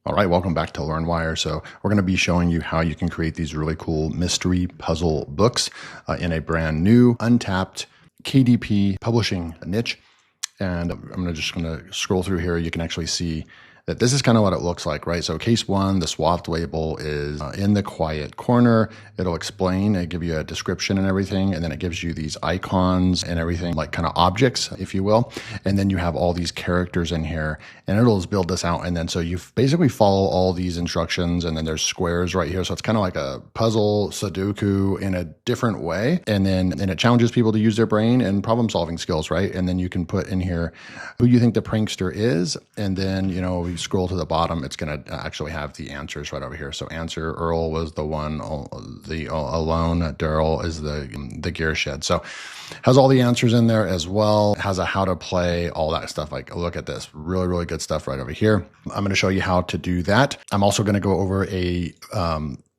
All right, welcome back to LearnWire. So we're going to be showing you how you can create these really cool mystery puzzle books in a brand new, untapped KDP publishing niche. And I'm just going to scroll through here. You can actually see that this is kind of what it looks like, right? So case one, the swapped label is in the quiet corner. It'll explain, it'll give you a description and everything. And then it gives you these icons and everything, like kind of objects, if you will. And then you have all these characters in here and it'll just build this out. And then so you basically follow all these instructions, and then there's squares right here. So it's kind of like a puzzle Sudoku in a different way. And it challenges people to use their brain and problem solving skills, right? And then you can put in here who you think the prankster is. And then, you scroll to the bottom, it's going to actually have the answers right over here. So answer, Earl was the one, the alone, Daryl is the gear shed. So has all the answers in there as well, has a how to play, all that stuff. Like, look at this, really, really good stuff right over here. I'm going to show you how to do that. I'm also going to go over a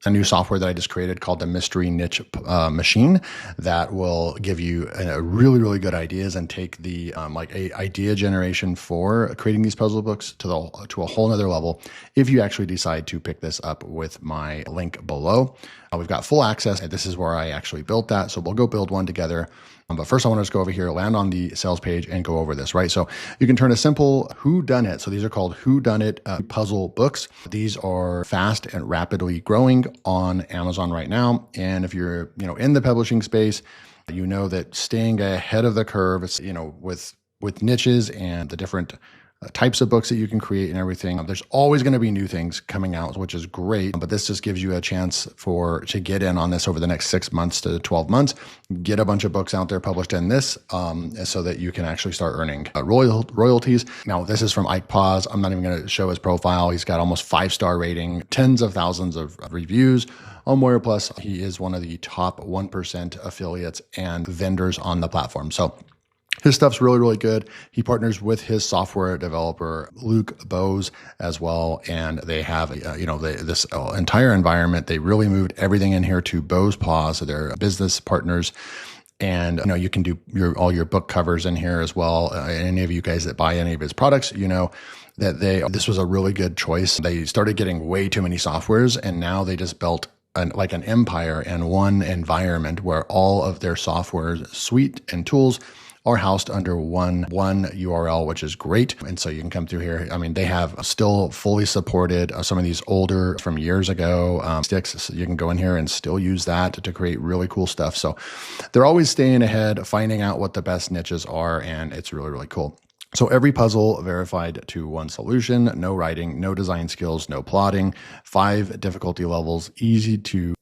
new software that I just created called the Mystery Niche Machine that will give you really, really good ideas and take the idea generation for creating these puzzle books to a whole nother level if you actually decide to pick this up with my link below. We've got full access. This is where I actually built that. So we'll go build one together. But first I want to just go over here, land on the sales page and go over this, right? So you can turn a simple whodunit. So these are called whodunit puzzle books. These are fast and rapidly growing on Amazon right now. And if you're, in the publishing space, you know that staying ahead of the curve, it's, with niches and the different types of books that you can create and everything. There's always going to be new things coming out, which is great. But this just gives you a chance to get in on this over the next 6 months to 12 months, get a bunch of books out there published in this so that you can actually start earning royalties. Now, this is from Ike Paz. I'm not even going to show his profile. He's got almost 5-star rating, tens of thousands of reviews on Warrior Plus. He is one of the top 1% affiliates and vendors on the platform. So his stuff's really, really good. He partners with his software developer, Luke Bose, as well. And they have, this entire environment. They really moved everything in here to Bose Paws. So they're business partners. And, you can do all your book covers in here as well. Any of you guys that buy any of his products, that this was a really good choice. They started getting way too many softwares, and now they just built an empire and one environment where all of their software suite and tools are housed under one URL, which is great. And so you can come through here. I mean, they have still fully supported some of these older from years ago sticks. So you can go in here and still use that to create really cool stuff. So they're always staying ahead, finding out what the best niches are, and it's really, really cool. So every puzzle verified to one solution, no writing, no design skills, no plotting, 5 difficulty levels, easy to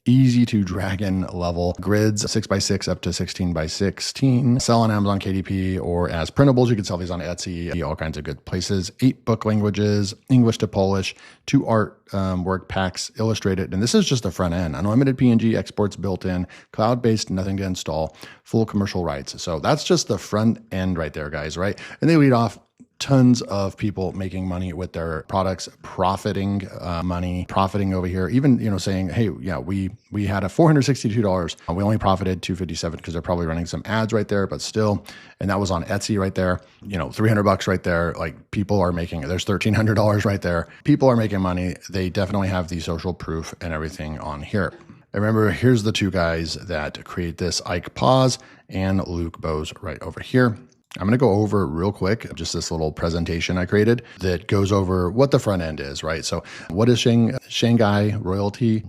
dragon level, grids 6x6 up to 16x16, sell on Amazon KDP or as printables. You can sell these on Etsy, all kinds of good places. 8 book languages, English to Polish, 2 art work packs, illustrated. And this is just the front end, unlimited PNG exports built in, cloud-based, nothing to install, full commercial rights. So that's just the front end right there, guys, right? And they lead off tons of people making money with their products, profiting over here, even, saying, hey, yeah, we had a $462. We only profited $257 because they're probably running some ads right there, but still, and that was on Etsy right there, $300 right there. Like, people are making, there's $1,300 right there. People are making money. They definitely have the social proof and everything on here. And remember, here's the 2 guys that create this, Ike Paz and Luke Bose right over here. I'm going to go over real quick, just this little presentation I created that goes over what the front end is, right? So what is Shigai royalty?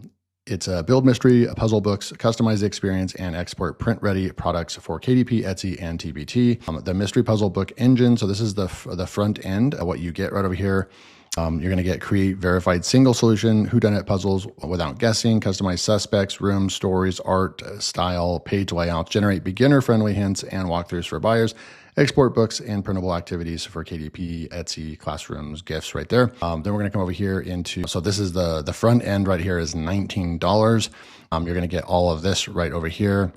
It's a build mystery, puzzle books, customize the experience, and export print-ready products for KDP, Etsy, and TBT. The mystery puzzle book engine. So this is the front end of what you get right over here. You're going to create verified single solution, whodunit puzzles without guessing, customize suspects, rooms, stories, art, style, page layouts, generate beginner-friendly hints and walkthroughs for buyers, export books and printable activities for KDP, Etsy, classrooms, gifts right there. Then we're going to come over here so this is the front end right here is $19. You're going to get all of this right over here.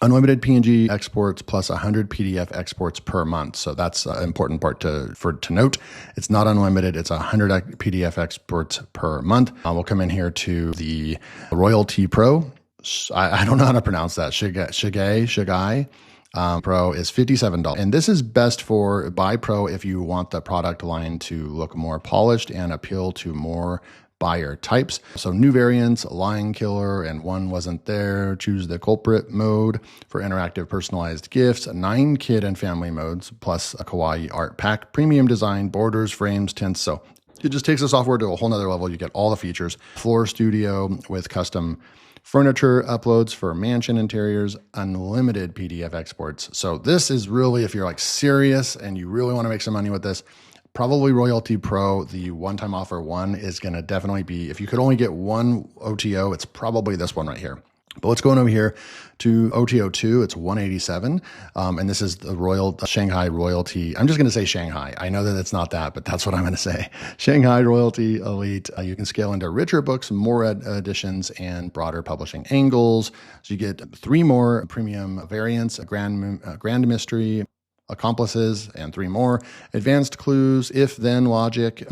Unlimited PNG exports plus 100 PDF exports per month. So that's an important part to note. It's not unlimited. It's 100 PDF exports per month. We'll come in here to the Royalty Pro. I don't know how to pronounce that. Shigai. Pro is $57. And this is best for buy Pro if you want the product line to look more polished and appeal to more buyer types. So new variants, Lion Killer, and one wasn't there. Choose the culprit mode for interactive personalized gifts, 9 kid and family modes, plus a kawaii art pack, premium design, borders, frames, tints. So it just takes the software to a whole nother level. You get all the features. Floor studio with custom furniture uploads for mansion interiors, unlimited PDF exports. So this is really, if you're like serious and you really want to make some money with this, probably Royalty Pro, the one-time offer one is going to definitely be, if you could only get one OTO, it's probably this one right here. But let's go on over here to OTO 2. It's 187. And this is the Shanghai Royalty. I'm just going to say Shanghai. I know that it's not that, but that's what I'm going to say. Shanghai Royalty Elite. You can scale into richer books, more editions, and broader publishing angles. So you get 3 more premium variants, a grand mystery, accomplices, and 3 more advanced clues, if then logic.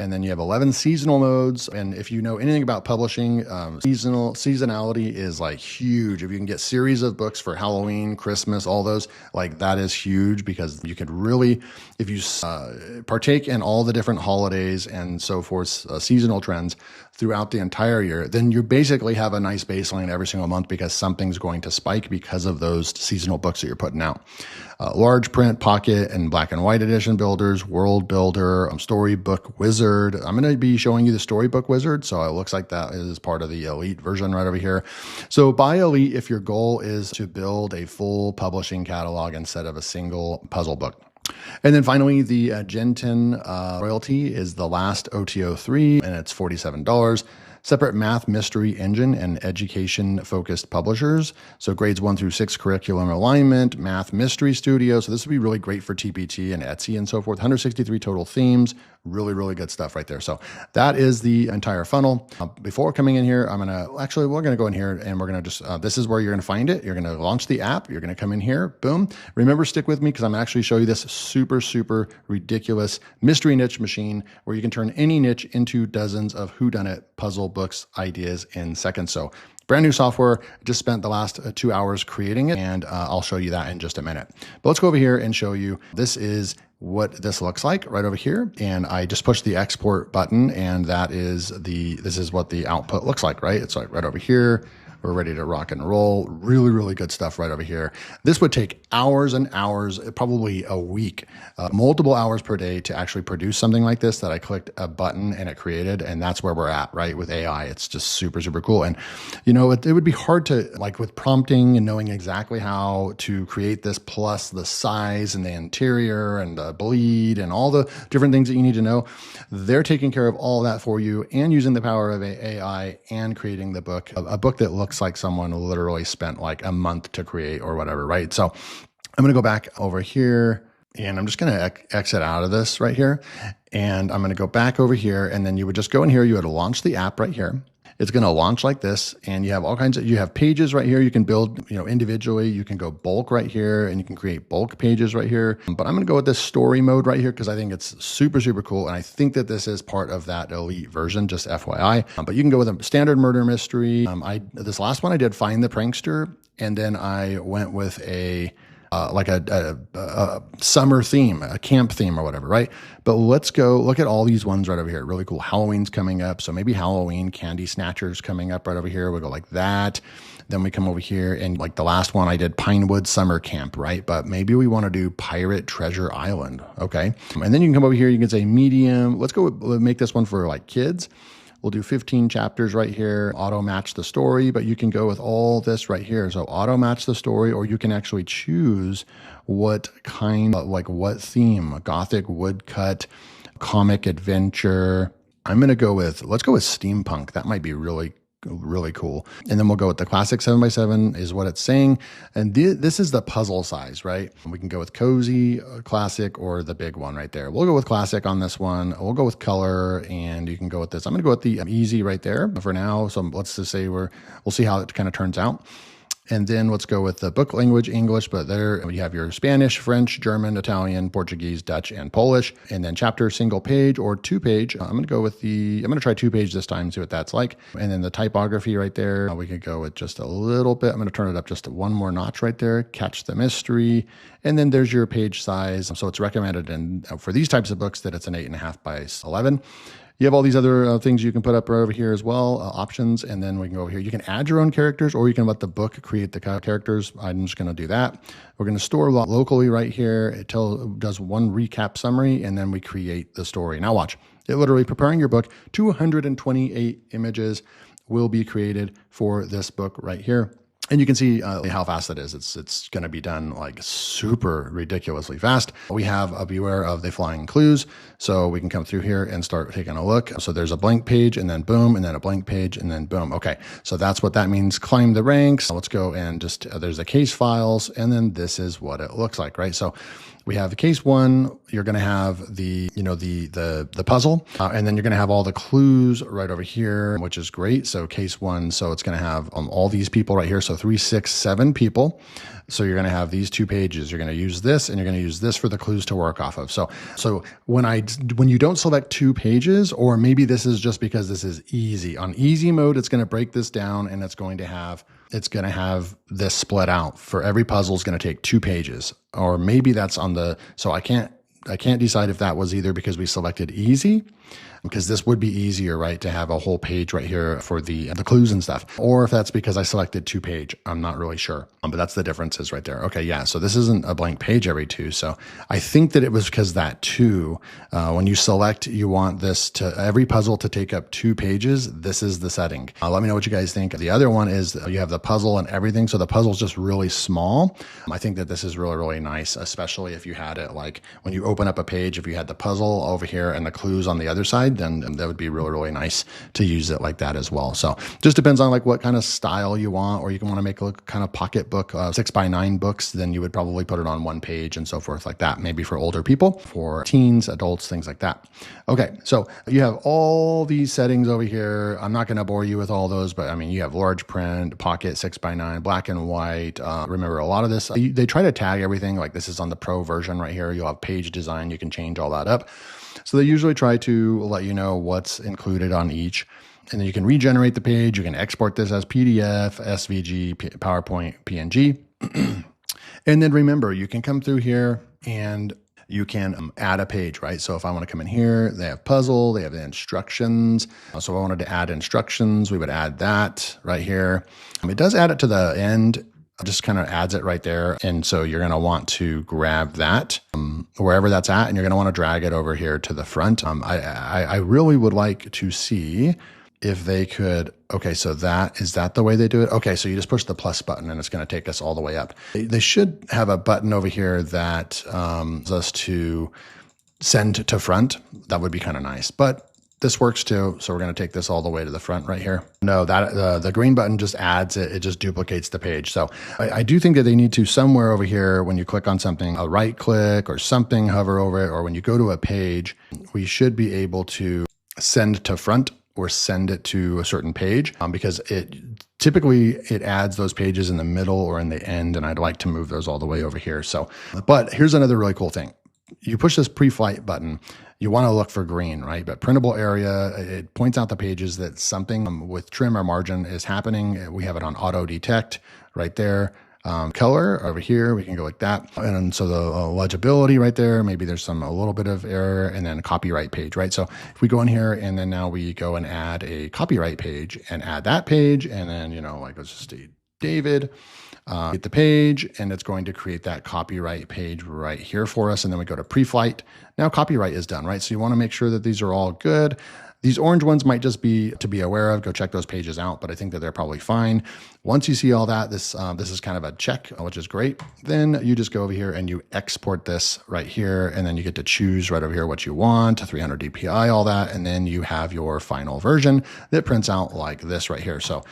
And then you have 11 seasonal modes. And if you know anything about publishing, seasonality is like huge. If you can get series of books for Halloween, Christmas, all those, like that is huge, because you could really, if you partake in all the different holidays and so forth, seasonal trends throughout the entire year, then you basically have a nice baseline every single month, because something's going to spike because of those seasonal books that you're putting out. Large print, pocket, and black and white edition builders, world builder, storybook wizard. I'm going to be showing you the storybook wizard. So it looks like that is part of the elite version right over here. So buy elite if your goal is to build a full publishing catalog instead of a single puzzle book. And then finally, the Gen 10 royalty is the last OTO 3, and it's $47. Separate math mystery engine and education-focused publishers. So grades 1 through 6 curriculum alignment, math mystery studio. So this would be really great for TPT and Etsy and so forth. 163 total themes. Really, really good stuff right there. So that is the entire funnel. Before coming in here, we're going to go in here and we're going to just, this is where you're going to find it. You're going to launch the app. You're going to come in here. Boom. Remember, stick with me, because I'm actually show you this super, super ridiculous mystery niche machine where you can turn any niche into dozens of whodunit puzzle books ideas in seconds. So brand new software. Just spent the last 2 hours creating it, and I'll show you that in just a minute. But let's go over here and show you, this is what this looks like right over here. And I just pushed the export button, and this is what the output looks like, right? It's like right over here. We're ready to rock and roll. Really, really good stuff right over here. This would take hours and hours, probably a week, multiple hours per day to actually produce something like this that I clicked a button and it created. And that's where we're at, right? With AI, it's just super, super cool. And, you know, it would be hard to, like with prompting and knowing exactly how to create this, plus the size and the interior and the bleed and all the different things that you need to know. They're taking care of all that for you and using the power of AI and creating the book, a book that looks like someone literally spent like a month to create or whatever, right? So I'm going to go back over here, and I'm just going to exit out of this right here. And I'm going to go back over here, and then you would just go in here. You would launch the app right here. It's going to launch like this, and you have all kinds of, you have pages right here. You can build, individually. You can go bulk right here, and you can create bulk pages right here. But I'm going to go with this story mode right here, because I think it's super, super cool. And I think that this is part of that elite version, just FYI. But you can go with a standard murder mystery. This last one I did Find the Prankster, and then I went with a summer theme, a camp theme or whatever, right? But let's go look at all these ones right over here. Really cool. Halloween's coming up. So maybe Halloween Candy Snatchers coming up right over here. We'll go like that. Then we come over here, and like the last one I did Pinewood Summer Camp, right? But maybe we want to do Pirate Treasure Island. Okay. And then you can come over here. You can say medium. Let's go make this one for like kids. We'll do 15 chapters right here, auto match the story, but you can go with all this right here. So auto match the story, or you can actually choose what kind, like what theme, Gothic, woodcut, comic adventure. I'm going to go with, let's go with steampunk. That might be really cool. And then we'll go with the classic 7x7 is what it's saying. And this is the puzzle size, right? We can go with cozy, classic, or the big one right there. We'll go with classic on this one. We'll go with color, and you can go with this. I'm going to go with the easy right there for now. So let's just say we'll see how it kind of turns out. And then let's go with the book language, English, but there you have your Spanish, French, German, Italian, Portuguese, Dutch, and Polish. And then chapter, single page or 2-page. I'm going to try 2-page this time, see what that's like. And then the typography right there, we could go with just a little bit. I'm going to turn it up just one more notch right there, catch the mystery. And then there's your page size. So it's recommended for these types of books that it's an 8.5 by 11. You have all these other things you can put up right over here as well, options, and then we can go over here. You can add your own characters, or you can let the book create the characters. I'm just going to do that. We're going to store locally right here. It does one recap summary, and then we create the story. Now watch. It literally preparing your book. 228 images will be created for this book right here. And you can see how fast it is. It's going to be done like super ridiculously fast. We have a beware of the flying clues. So we can come through here and start taking a look. So there's a blank page and then boom, and then a blank page and then boom. Okay, so that's what that means. Climb the ranks. Let's go and just, there's the case files. And then this is what it looks like, right? So we have the case 1, you're going to have the puzzle, and then you're going to have all the clues right over here, which is great. So case 1, so it's going to have all these people right here. So 3, 6, 7 people. So you're going to have these 2 pages. You're going to use this, and you're going to use this for the clues to work off of. So when you don't select 2 pages, or maybe this is just because this is easy. On easy mode, it's going to break this down, and it's going to have this split out. For every puzzle is going to take 2 pages, or maybe that's so I can't decide if that was either because we selected easy, because this would be easier, right, to have a whole page right here for the clues and stuff, or if that's because I selected 2-page. I'm not really sure, but that's the differences right there. Okay, yeah, so this isn't a blank page every 2. So I think that it was because that 2, when you select, you want every puzzle to take up 2 pages. This is the setting. Let me know what you guys think. The other one is you have the puzzle and everything. So the puzzle's just really small. I think that this is really, really nice, especially if you had it like when you open up a page, if you had the puzzle over here and the clues on the other side, then that would be really, really nice to use it like that as well. So just depends on like what kind of style you want, or you can want to make a kind of pocket book, 6x9 books, then you would probably put it on 1 page and so forth like that. Maybe for older people, for teens, adults, things like that. Okay, so you have all these settings over here. I'm not going to bore you with all those, but I mean, you have large print, pocket, 6x9, black and white. Remember, a lot of this, they try to tag everything. Like this is on the pro version right here. You'll have page design. You can change all that up. So they usually try to let you know what's included on each. And then you can regenerate the page. You can export this as PDF, SVG, PowerPoint, PNG. And then remember, you can come through here and you can add a page, right? So if I want to come in here, they have puzzle, they have the instructions. So if I wanted to add instructions, we would add that right here. It does add it to the end. Just kind of adds it right there. And so you're going to want to grab that wherever that's at, and you're going to want to drag it over here to the front. I really would like to see if they could, okay, so is that the way they do it? Okay, so you just push the plus button and it's going to take us all the way up. They should have a button over here that allows us to send to front. That would be kind of nice, but this works too. So we're going to take this all the way to the front right here. No, that the green button just adds it. It just duplicates the page. So I do think that they need to somewhere over here, when you click on something, a right click or something, hover over it, or when you go to a page, we should be able to send to front or send it to a certain page, because typically it adds those pages in the middle or in the end. And I'd like to move those all the way over here. So, but here's another really cool thing. You push this pre-flight button, you want to look for green, right? But printable area, it points out the pages that something with trim or margin is happening. We have it on auto detect right there. Color over here, we can go like that. And so the legibility right there, maybe there's a little bit of error, and then copyright page, right? So if we go in here and then now we go and add a copyright page and add that page, and then, like let's just do David, get the page, and it's going to create that copyright page right here for us. And then we go to pre-flight. Now copyright is done, right? So you want to make sure that these are all good. These orange ones might just be to be aware of. Go check those pages out, but I think that they're probably fine. Once you see all that, this is kind of a check, which is great. Then you just go over here and you export this right here, and then you get to choose right over here what you want, 300 DPI, all that, and then you have your final version that prints out like this right here. So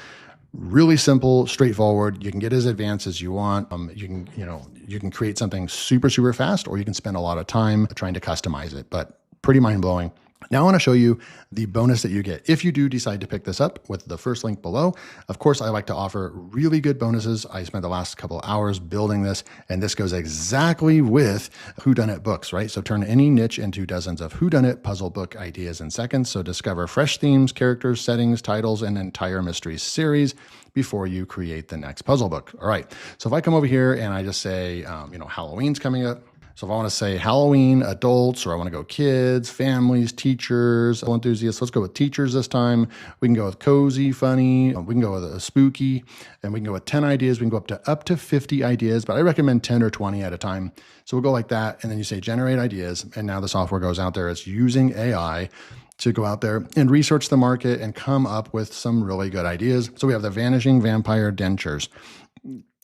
really simple, straightforward. You can get as advanced as you want. You can create something super, super fast, or you can spend a lot of time trying to customize it, but pretty mind-blowing, Now I want to show you the bonus that you get if you do decide to pick this up with the first link below. Of course, I like to offer really good bonuses. I spent the last couple of hours building this, and this goes exactly with whodunit books, right? So turn any niche into dozens of whodunit puzzle book ideas in seconds. So discover fresh themes, characters, settings, titles, and entire mystery series before you create the next puzzle book. All right. So if I come over here and I just say, Halloween's coming up. So if I want to say Halloween, adults, or I want to go kids, families, teachers, enthusiasts, let's go with teachers this time. We can go with cozy, funny. We can go with a spooky, and we can go with 10 ideas. We can go up to 50 ideas, but I recommend 10 or 20 at a time. So we'll go like that. And then you say generate ideas. And now the software goes out there. It's using AI to go out there and research the market and come up with some really good ideas. So we have the vanishing vampire dentures.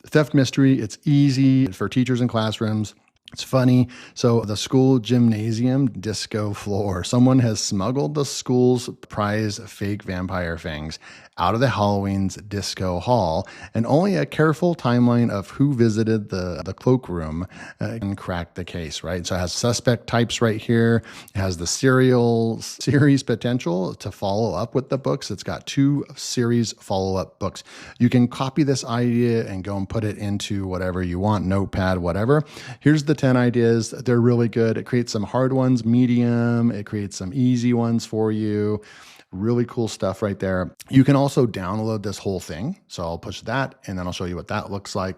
Theft mystery. It's easy for teachers in classrooms. It's funny. So the school gymnasium disco floor. Someone has smuggled the school's prize fake vampire fangs out of the Halloween's disco hall, and only a careful timeline of who visited the cloakroom can crack the case, right? So it has suspect types right here. It has the series potential to follow up with the books. It's got 2 series follow-up books. You can copy this idea and go and put it into whatever you want, notepad, whatever. Here's the 10 ideas. They're really good. It creates some hard ones, medium. It creates some easy ones for you. Really cool stuff right there. You can also download this whole thing. So I'll push that and then I'll show you what that looks like.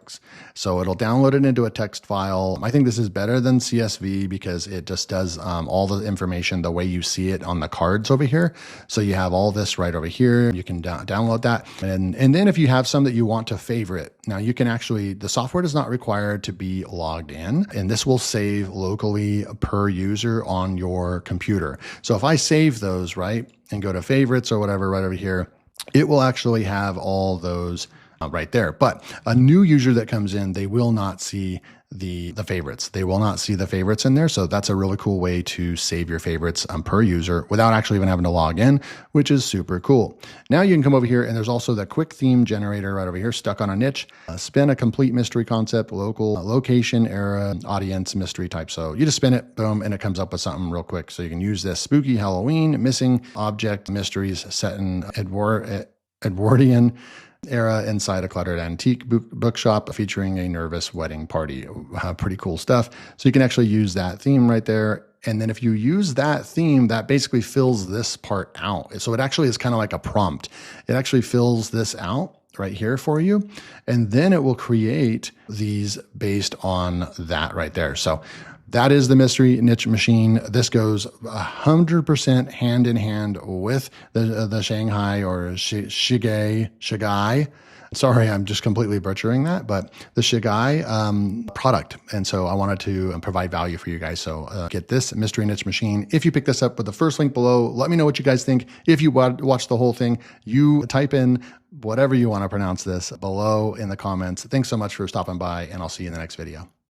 So it'll download it into a text file. I think this is better than CSV because it just does all the information the way you see it on the cards over here. So you have all this right over here. You can download that. And then if you have some that you want to favorite, now you can actually, the software does not require to be logged in, and this will save locally per user on your computer. So if I save those, right, and go to favorites or whatever right over here, it will actually have all those right there. But a new user that comes in, they will not see the favorites. They will not see the favorites in there. So that's a really cool way to save your favorites per user without actually even having to log in, which is super cool. Now you can come over here and there's also the quick theme generator right over here, stuck on a niche, spin a complete mystery concept, local, location, era, audience, mystery type. So you just spin it, boom, and it comes up with something real quick. So you can use this spooky Halloween, missing object, mysteries set in Edwardian era inside a cluttered antique bookshop featuring a nervous wedding party. Pretty cool stuff. So you can actually use that theme right there. And then if you use that theme, that basically fills this part out. So it actually is kind of like a prompt. It actually fills this out right here for you. And then it will create these based on that right there. So that is the Mystery Niche Machine. This goes 100% hand in hand with the Shanghai or Shigai. Sorry, I'm just completely butchering that, but the Shigai product. And so I wanted to provide value for you guys. So get this Mystery Niche Machine. If you pick this up with the first link below, let me know what you guys think. If you watch the whole thing, you type in whatever you want to pronounce this below in the comments. Thanks so much for stopping by, and I'll see you in the next video.